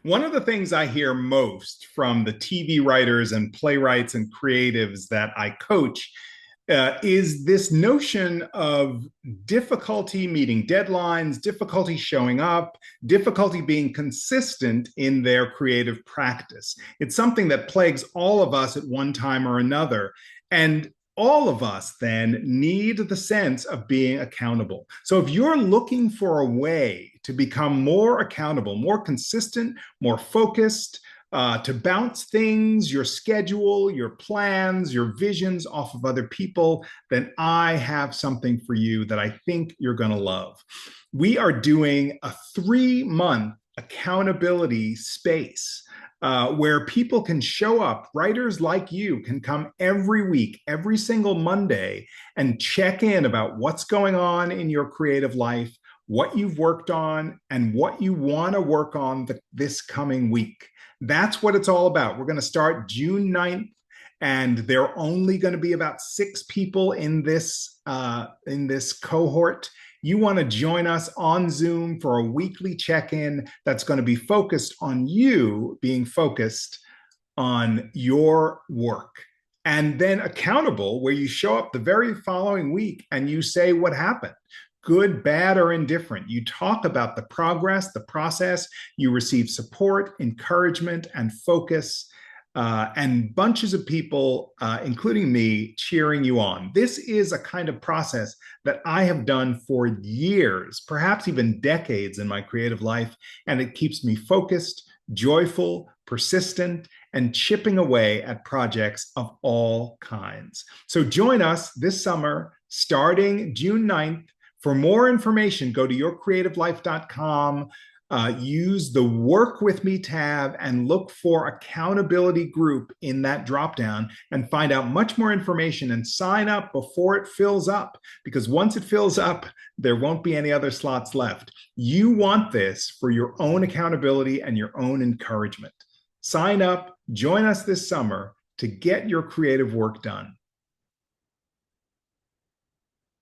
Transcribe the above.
One of the things I hear most from the TV writers and playwrights and creatives that I coach is this notion of difficulty meeting deadlines, difficulty showing up, difficulty being consistent in their creative practice. It's something that plagues all of us at one time or another. And all of us then need the sense of being accountable. So if you're looking for a way to become more accountable, more consistent, more focused, to bounce things, your schedule, your plans, your visions off of other people, then I have something for you that I think you're going to love. We are doing a 3-month accountability space where people can show up. Writers like you can come every week, every single Monday, and check in about what's going on in your creative life, what you've worked on, and what you want to work on this coming week. That's what it's all about. We're going to start June 9th, and there are only going to be about 6 people in this cohort. You want to join us on Zoom for a weekly check-in that's going to be focused on you being focused on your work. And then accountable, where you show up the very following week and you say what happened. Good, bad, or indifferent. You talk about the progress, the process. You receive support, encouragement, and focus, and bunches of people, including me, cheering you on. This is a kind of process that I have done for years, perhaps even decades in my creative life, and it keeps me focused, joyful, persistent, and chipping away at projects of all kinds. So join us this summer, starting June 9th. For more information, go to yourcreativelife.com, use the Work With Me tab, and look for Accountability Group in that dropdown and find out much more information and sign up before it fills up. Because once it fills up, there won't be any other slots left. You want this for your own accountability and your own encouragement. Sign up, join us this summer to get your creative work done.